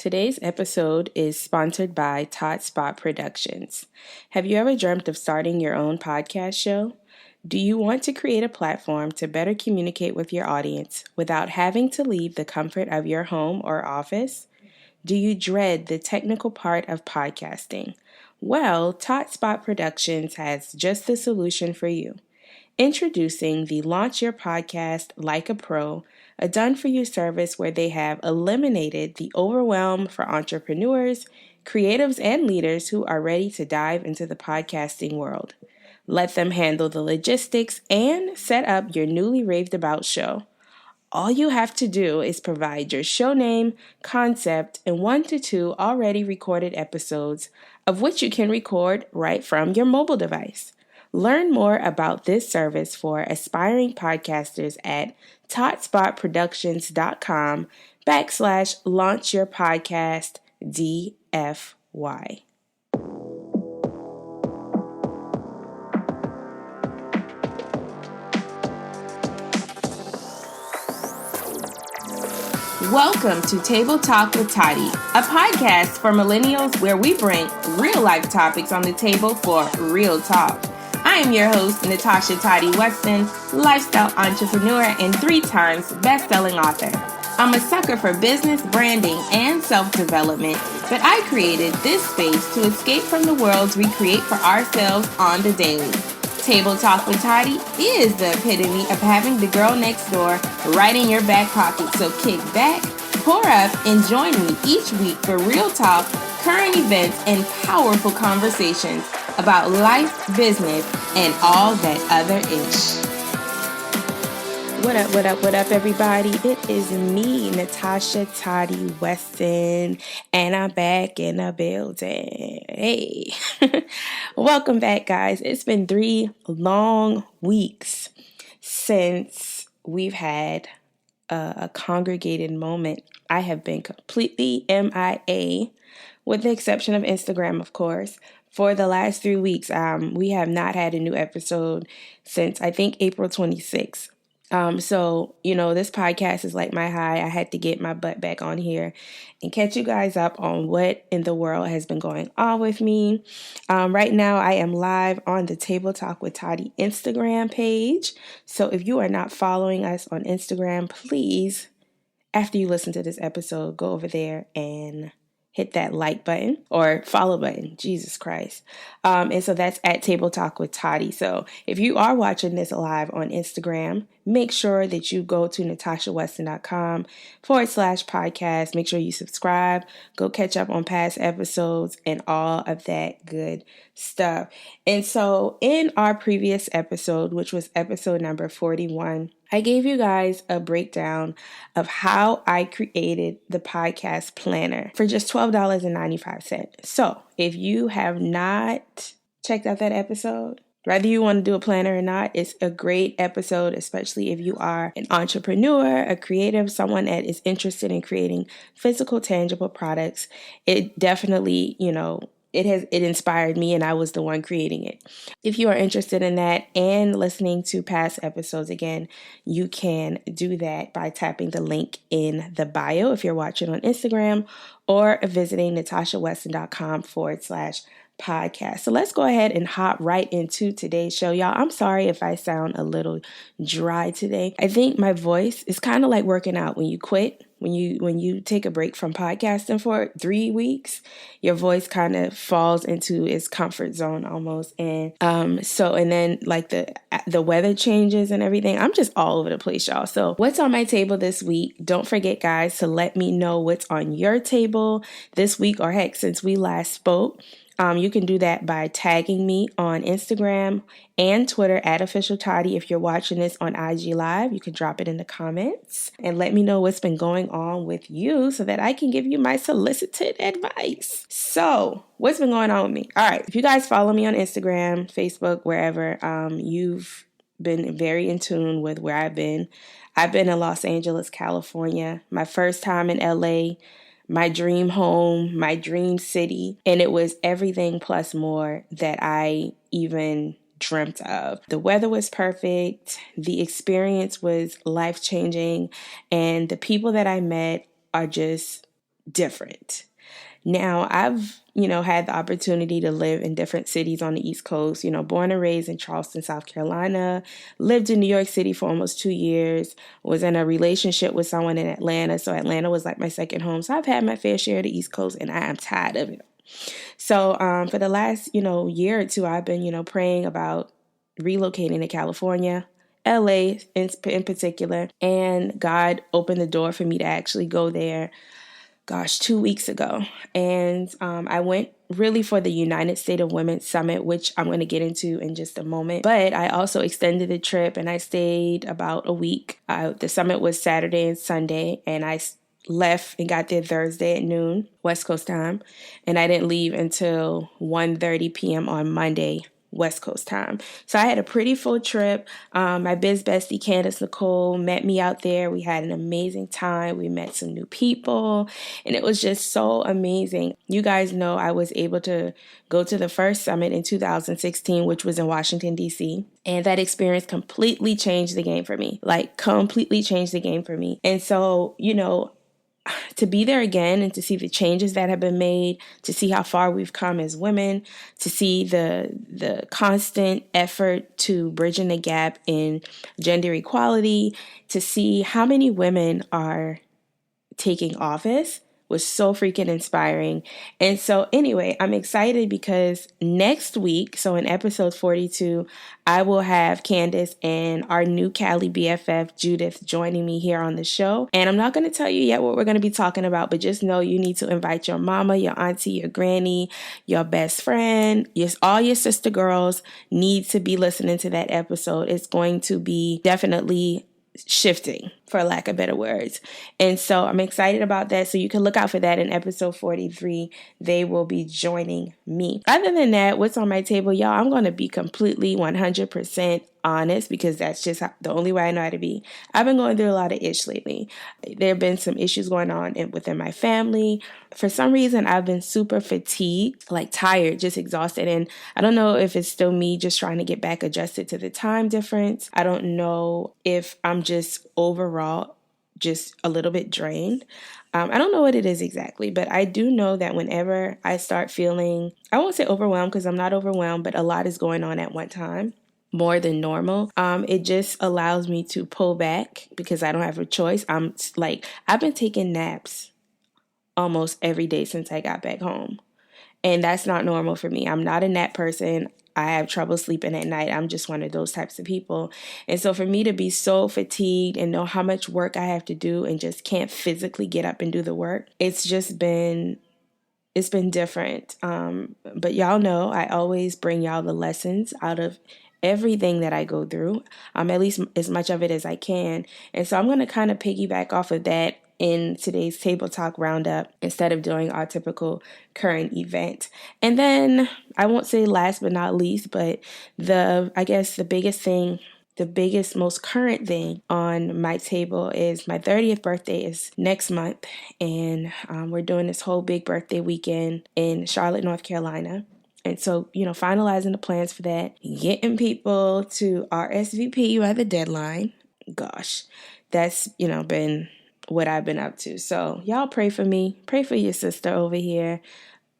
Today's episode is sponsored by TotSpot Productions. Have you ever dreamt of starting your own podcast show? Do you want to create a platform to better communicate with your audience without having to leave the comfort of your home or office? Do you dread the technical part of podcasting? Well, TotSpot Productions has just the solution for you. Introducing the Launch Your Podcast Like a Pro, a done-for-you service where they have eliminated the overwhelm for entrepreneurs, creatives, and leaders who are ready to dive into the podcasting world. Let them handle the logistics and set up your newly raved about show. All you have to do is provide your show name, concept, and 1 to 2 already recorded episodes, of which you can record right from your mobile device. Learn more about this service for aspiring podcasters at totspotproductions.com/launchyourpodcast-DFY. Welcome to Table Talk with Toddy, a podcast for millennials where we bring real-life topics on the table for real talk. I am your host, Natasha Toddy Weston, lifestyle entrepreneur and 3 times best-selling author. I'm a sucker for business, branding, and self-development, but I created this space to escape from the worlds we create for ourselves on the daily. Table Talk with Toddy is the epitome of having the girl next door right in your back pocket, so kick back, pour up, and join me each week for real talk, current events, and powerful conversations about life, business, and all that other ish. What up, everybody? It is me, Natasha Toddy Weston, and I'm back in the building. Hey, welcome back, guys. It's been 3 long weeks since we've had a congregated moment. I have been completely MIA, with the exception of Instagram, of course. For the last 3 weeks, we have not had a new episode since, I think, April 26th. So, this podcast is like my high. I had to get my butt back on here and catch you guys up on what in the world has been going on with me. Right now, I am live on the Table Talk with Toddy Instagram page. So if you are not following us on Instagram, please, after you listen to this episode, go over there and hit that like button or follow button. Jesus Christ. And so that's at Table Talk with Toddy. So if you are watching this live on Instagram, make sure that you go to natashaweston.com/podcast. Make sure you subscribe, go catch up on past episodes and all of that good stuff. And so in our previous episode, which was episode number 41, I gave you guys a breakdown of how I created the podcast planner for just $12.95. So if you have not checked out that episode, whether you want to do a planner or not, it's a great episode, especially if you are an entrepreneur, a creative, someone that is interested in creating physical, tangible products. It definitely, it inspired me, and I was the one creating it. If you are interested in that and listening to past episodes again, you can do that by tapping the link in the bio if you're watching on Instagram, or visiting natashaweston.com/podcast. So let's go ahead and hop right into today's show. Y'all, I'm sorry if I sound a little dry today. I think my voice is kind of like working out. When you quit, when you take a break from podcasting for 3 weeks, your voice kind of falls into its comfort zone almost. And then like the weather changes and everything. I'm just all over the place, y'all. So what's on my table this week? Don't forget, guys, to let me know what's on your table this week, or heck, since we last spoke. You can do that by tagging me on Instagram and Twitter at @OfficialToddy. If you're watching this on IG Live, you can drop it in the comments and let me know what's been going on with you so that I can give you my solicited advice. So, what's been going on with me? All right, if you guys follow me on Instagram, Facebook, wherever, you've been very in tune with where I've been. I've been in Los Angeles, California. My first time in LA. My dream home, my dream city, and it was everything plus more that I even dreamt of. The weather was perfect, the experience was life-changing, and the people that I met are just different. Now, I've, had the opportunity to live in different cities on the East Coast, born and raised in Charleston, South Carolina, lived in New York City for almost 2 years, was in a relationship with someone in Atlanta. So Atlanta was like my second home. So I've had my fair share of the East Coast, and I am tired of it. So for the last, year or two, I've been, praying about relocating to California, LA in particular, and God opened the door for me to actually go there 2 weeks ago. And I went really for the United States of Women Summit, which I'm going to get into in just a moment. But I also extended the trip and I stayed about a week. The summit was Saturday and Sunday, and I left and got there Thursday at noon, West Coast time. And I didn't leave until 1:30 p.m. on Monday, West Coast time. So I had a pretty full trip. My biz bestie, Candace Nicole, met me out there. We had an amazing time. We met some new people, and it was just so amazing. You guys know I was able to go to the first summit in 2016, which was in Washington, D.C., and that experience completely changed the game for me, And so, to be there again and to see the changes that have been made, to see how far we've come as women, to see the constant effort to bridging the gap in gender equality, to see how many women are taking office was so freaking inspiring. And so anyway, I'm excited because next week, so in episode 42, I will have Candace and our new Cali BFF, Judith, joining me here on the show. And I'm not going to tell you yet what we're going to be talking about, but just know you need to invite your mama, your auntie, your granny, your best friend, all your sister girls need to be listening to that episode. It's going to be definitely shifting, for lack of better words. And so I'm excited about that. So you can look out for that in episode 43. They will be joining me. Other than that, what's on my table, y'all, I'm going to be completely 100% honest because that's just the only way I know how to be. I've been going through a lot of ish lately. There have been some issues going on within my family. For some reason, I've been super fatigued, like tired, just exhausted. And I don't know if it's still me just trying to get back adjusted to the time difference. I don't know if I'm just overall just a little bit drained. I don't know what it is exactly, but I do know that whenever I start feeling, I won't say overwhelmed because I'm not overwhelmed, but a lot is going on at one time, more than normal. It just allows me to pull back because I don't have a choice. I've been taking naps almost every day since I got back home. And that's not normal for me. I'm not a nap person. I have trouble sleeping at night. I'm just one of those types of people. And so for me to be so fatigued and know how much work I have to do and just can't physically get up and do the work, it's been different. But y'all know I always bring y'all the lessons out of everything that I go through, at least as much of it as I can. And so I'm going to kind of piggyback off of that in today's Table Talk Roundup instead of doing our typical current event. And then I won't say last but not least, but the biggest, most current thing on my table is my 30th birthday is next month. And we're doing this whole big birthday weekend in Charlotte, North Carolina. And so, finalizing the plans for that, getting people to RSVP by the deadline. Gosh, that's, been what I've been up to. So y'all pray for me. Pray for your sister over here.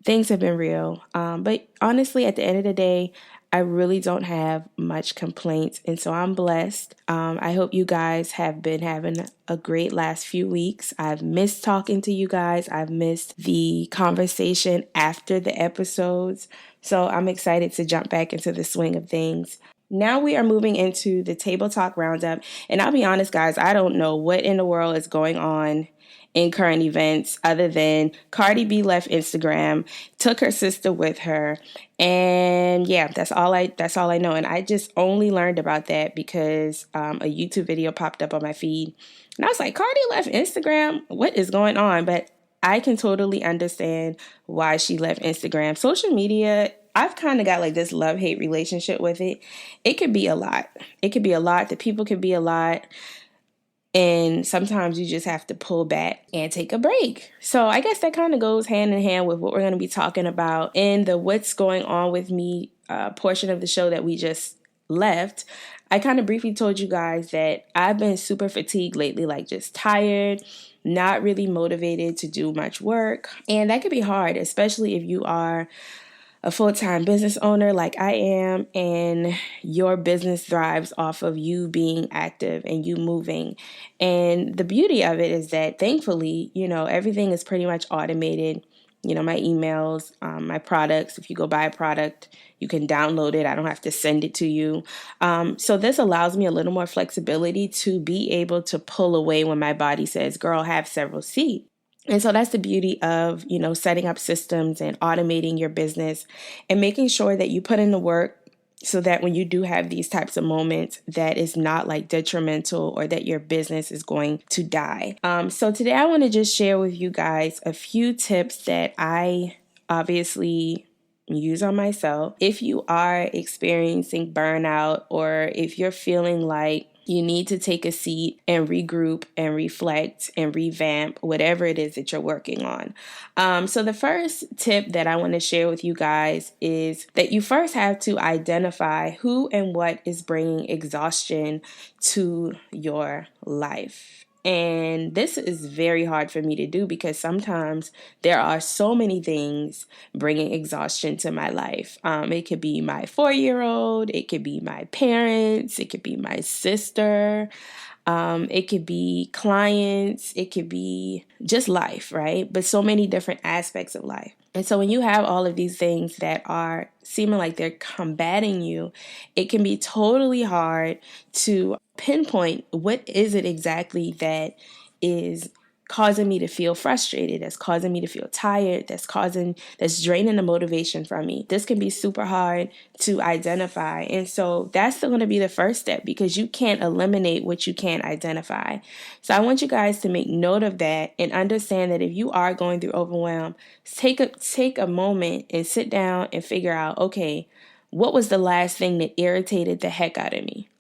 Things have been real. But honestly, at the end of the day, I really don't have much complaints. And so I'm blessed. I hope you guys have been having a great last few weeks. I've missed talking to you guys. I've missed the conversation after the episodes. So I'm excited to jump back into the swing of things. Now we are moving into the Table Talk Roundup. And I'll be honest, guys, I don't know what in the world is going on in current events other than Cardi B left Instagram, took her sister with her. And yeah, that's all I know. And I just only learned about that because a YouTube video popped up on my feed. And I was like, Cardi left Instagram? What is going on? But I can totally understand why she left Instagram. Social media, I've kind of got like this love-hate relationship with it. It could be a lot. The people can be a lot. And sometimes you just have to pull back and take a break. So I guess that kind of goes hand in hand with what we're going to be talking about in the What's Going On With Me portion of the show that we just left. I kind of briefly told you guys that I've been super fatigued lately, like just tired, not really motivated to do much work. And that could be hard, especially if you are a full-time business owner like I am, and your business thrives off of you being active and you moving. And the beauty of it is that thankfully, everything is pretty much automated. My emails, my products. If you go buy a product, you can download it. I don't have to send it to you. So this allows me a little more flexibility to be able to pull away when my body says, girl, have several seats. And so that's the beauty of, setting up systems and automating your business and making sure that you put in the work so that when you do have these types of moments, that is not like detrimental or that your business is going to die. So today I want to just share with you guys a few tips that I obviously use on myself. If you are experiencing burnout, or if you're feeling like you need to take a seat and regroup and reflect and revamp whatever it is that you're working on. So the first tip that I want to share with you guys is that you first have to identify who and what is bringing exhaustion to your life. And this is very hard for me to do because sometimes there are so many things bringing exhaustion to my life. It could be my 4-year-old, it could be my parents, it could be my sister, it could be clients, it could be just life, right? But so many different aspects of life. And so when you have all of these things that are seeming like they're combating you, it can be totally hard to pinpoint what is it exactly that is causing me to feel frustrated, that's causing me to feel tired, that's draining the motivation from me. This can be super hard to identify. And so that's still going to be the first step, because you can't eliminate what you can't identify. So I want you guys to make note of that and understand that if you are going through overwhelm, take a moment and sit down and figure out, okay, what was the last thing that irritated the heck out of me?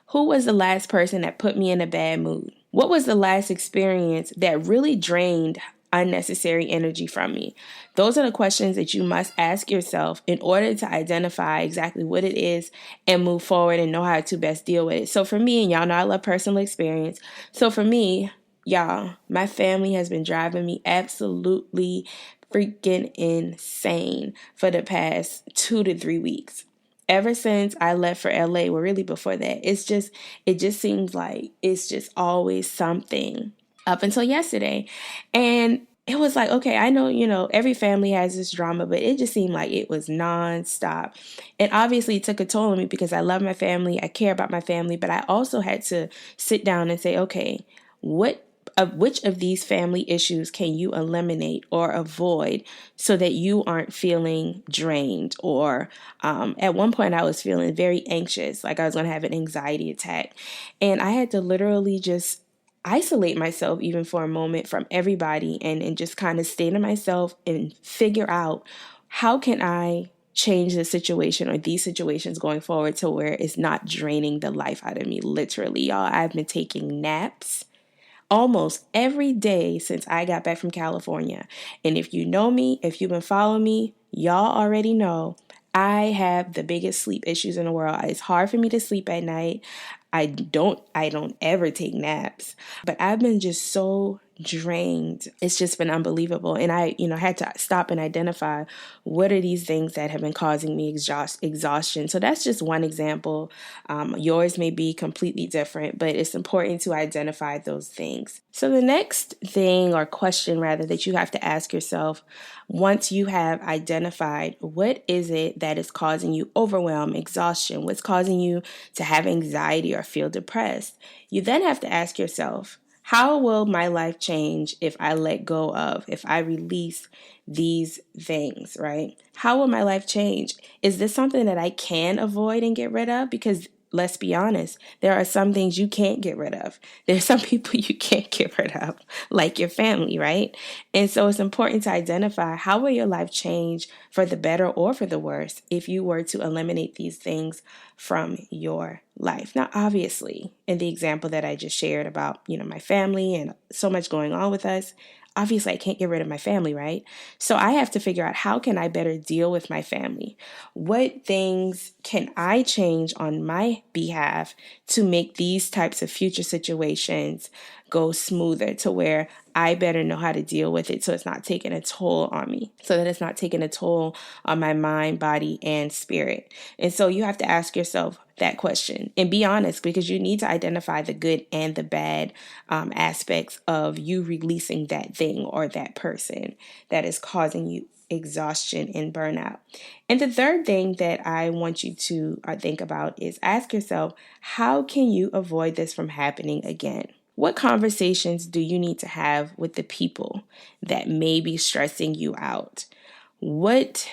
Who was the last person that put me in a bad mood? What was the last experience that really drained unnecessary energy from me? Those are the questions that you must ask yourself in order to identify exactly what it is and move forward and know how to best deal with it. So for me, and y'all know I love personal experience. So for me, y'all, my family has been driving me absolutely freaking insane for the past 2 to 3 weeks. Ever since I left for LA, well, really before that, it just seems like it's just always something up until yesterday. And it was like, okay, I know, every family has this drama, but it just seemed like it was nonstop. And obviously it took a toll on me because I love my family. I care about my family, but I also had to sit down and say, okay, which of these family issues can you eliminate or avoid so that you aren't feeling drained? Or at one point I was feeling very anxious, like I was going to have an anxiety attack. And I had to literally just isolate myself even for a moment from everybody and just kind of stay to myself and figure out, how can I change the situation or these situations going forward to where it's not draining the life out of me. Literally, y'all, I've been taking naps almost every day since I got back from California. And if you know me, if you've been following me, y'all already know I have the biggest sleep issues in the world. It's hard for me to sleep at night. I don't ever take naps, but I've been just so drained. It's just been unbelievable. And I, had to stop and identify what are these things that have been causing me exhaustion. So that's just one example. Yours may be completely different, but it's important to identify those things. So the next thing, or question rather, that you have to ask yourself once you have identified what is it that is causing you overwhelm, exhaustion, what's causing you to have anxiety or feel depressed, you then have to ask yourself, how will my life change if I if I release these things, right? How will my life change? Is this something that I can avoid and get rid of? Because let's be honest, there are some things you can't get rid of. There's some people you can't get rid of, like your family, right? And so it's important to identify, how will your life change for the better or for the worse if you were to eliminate these things from your life. Now, obviously, in the example that I just shared about, my family and so much going on with us, obviously I can't get rid of my family, right? So I have to figure out, how can I better deal with my family? What things can I change on my behalf to make these types of future situations go smoother, to where I better know how to deal with it so it's not taking a toll on me, so that it's not taking a toll on my mind, body, and spirit. And so you have to ask yourself that question and be honest, because you need to identify the good and the bad aspects of you releasing that thing or that person that is causing you exhaustion and burnout. And the third thing that I want you to think about is ask yourself, how can you avoid this from happening again? What conversations do you need to have with the people that may be stressing you out? What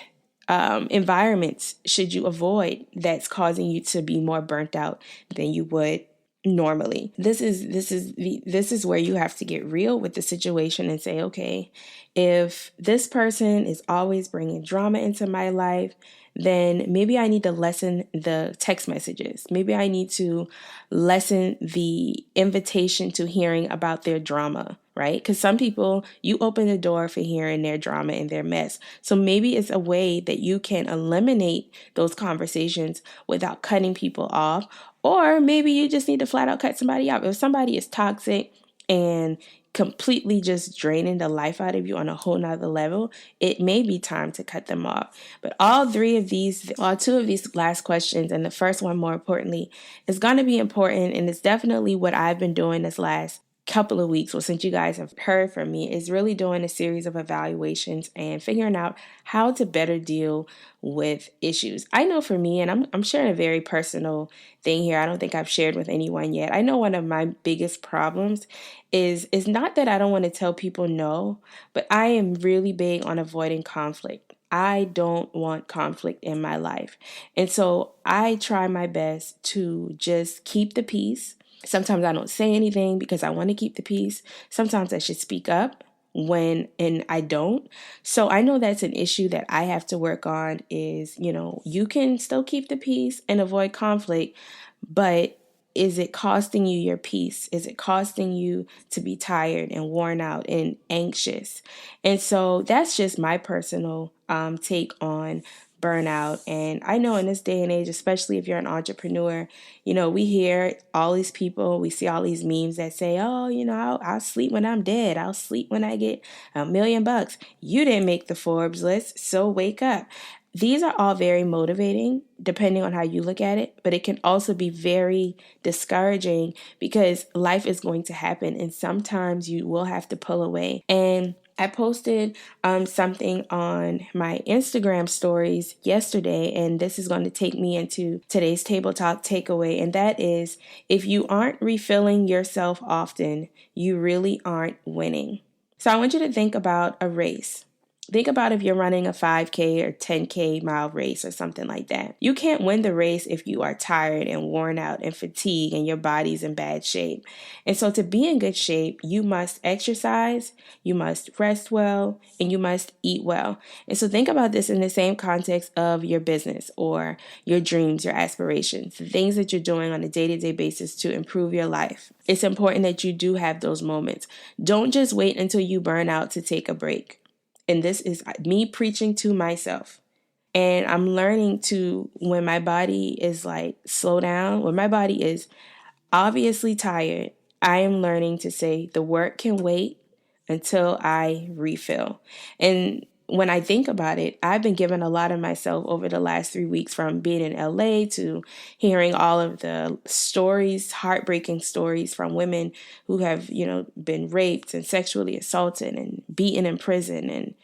environments should you avoid that's causing you to be more burnt out than you would normally? This is where you have to get real with the situation and say, okay, if this person is always bringing drama into my life, then maybe I need to lessen the text messages. Maybe I need to lessen the invitation to hearing about their drama, right? Because some people, you open the door for hearing their drama and their mess. So maybe it's a way that you can eliminate those conversations without cutting people off. Or maybe you just need to flat out cut somebody off. If somebody is toxic and completely just draining the life out of you on a whole nother level, it may be time to cut them off. But all two of these last questions, and the first one more importantly, is going to be important, and it's definitely what I've been doing this last couple of weeks, well, since you guys have heard from me, is really doing a series of evaluations and figuring out how to better deal with issues. I know for me, and I'm sharing a very personal thing here, I don't think I've shared with anyone yet. I know one of my biggest problems is not that I don't want to tell people no, but I am really big on avoiding conflict. I don't want conflict in my life. And so I try my best to just keep the peace. Sometimes I don't say anything because I want to keep the peace. Sometimes I should speak up and I don't. So I know that's an issue that I have to work on is, you can still keep the peace and avoid conflict, but is it costing you your peace? Is it costing you to be tired and worn out and anxious? And so that's just my personal take on burnout. And I know in this day and age, especially if you're an entrepreneur, we hear all these people, we see all these memes that say, oh, I'll sleep when I'm dead. I'll sleep when I get $1 million. You didn't make the Forbes list, so wake up. These are all very motivating, depending on how you look at it, but it can also be very discouraging because life is going to happen and sometimes you will have to pull away. And I posted something on my Instagram stories yesterday, and this is going to take me into today's Table Talk takeaway, and that is, if you aren't refilling yourself often, you really aren't winning. So I want you to think about a race. Think about if you're running a 5K or 10K mile race or something like that. You can't win the race if you are tired and worn out and fatigued and your body's in bad shape. And so to be in good shape, you must exercise, you must rest well, and you must eat well. And so think about this in the same context of your business or your dreams, your aspirations, the things that you're doing on a day-to-day basis to improve your life. It's important that you do have those moments. Don't just wait until you burn out to take a break. And this is me preaching to myself. And I'm learning to, when my body is like, slow down, when my body is obviously tired, I am learning to say the work can wait until I refill. And when I think about it, I've been giving a lot of myself over the last 3 weeks, from being in LA to hearing all of the stories, heartbreaking stories from women who have, been raped and sexually assaulted and beaten in prison, and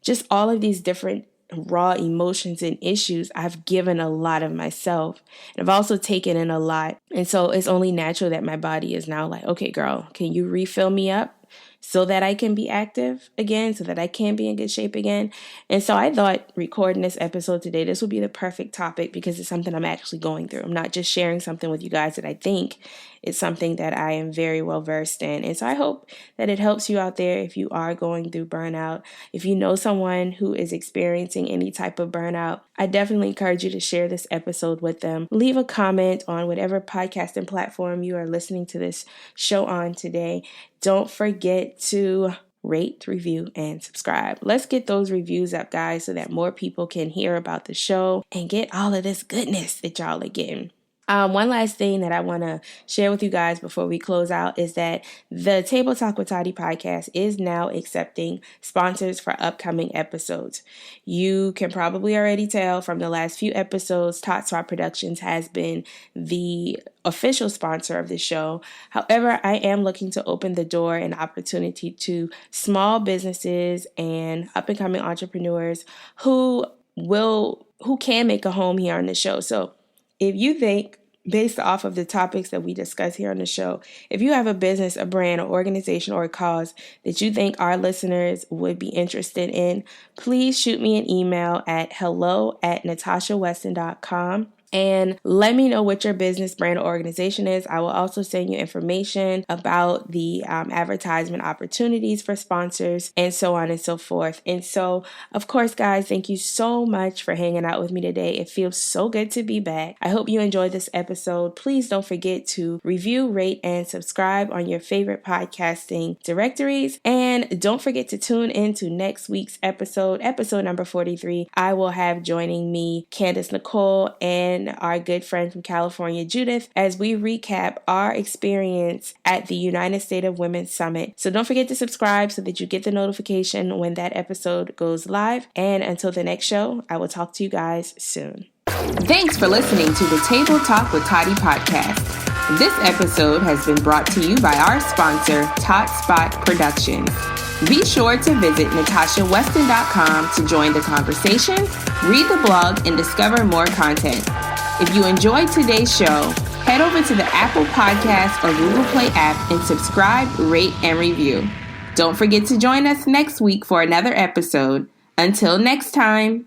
just all of these different raw emotions and issues. I've given a lot of myself, and I've also taken in a lot. And so it's only natural that my body is now like, okay, girl, can you refill me up so that I can be active again, so that I can be in good shape again? And so I thought recording this episode today, this would be the perfect topic because it's something I'm actually going through. I'm not just sharing something with you guys that I think is something that I am very well versed in. And so I hope that it helps you out there if you are going through burnout. If you know someone who is experiencing any type of burnout, I definitely encourage you to share this episode with them. Leave a comment on whatever podcasting platform you are listening to this show on today. Don't forget to rate, review, and subscribe. Let's get those reviews up, guys, so that more people can hear about the show and get all of this goodness that y'all are getting. One last thing that I want to share with you guys before we close out is that the Table Talk with Tati podcast is now accepting sponsors for upcoming episodes. You can probably already tell from the last few episodes, Tot Spot Productions has been the official sponsor of the show. However, I am looking to open the door and opportunity to small businesses and up-and-coming entrepreneurs who can make a home here on the show. So if you think, based off of the topics that we discuss here on the show, if you have a business, a brand, or organization, or a cause that you think our listeners would be interested in, please shoot me an email at hello@natashaweston.com. And let me know what your business, brand, or organization is. I will also send you information about the advertisement opportunities for sponsors and so on and so forth. And so, of course, guys, thank you so much for hanging out with me today. It feels so good to be back. I hope you enjoyed this episode. Please don't forget to review, rate, and subscribe on your favorite podcasting directories. And don't forget to tune into next week's episode number 43. I will have joining me Candace Nicole and our good friend from California, Judith, as we recap our experience at the United States of Women Summit. So don't forget to subscribe so that you get the notification when that episode goes live. And until the next show, I will talk to you guys soon. Thanks for listening to the Table Talk with Tati podcast. This episode has been brought to you by our sponsor, Tot Spot Productions. Be sure to visit natashaweston.com to join the conversation, read the blog, and discover more content. If you enjoyed today's show, head over to the Apple Podcast or Google Play app and subscribe, rate, and review. Don't forget to join us next week for another episode. Until next time.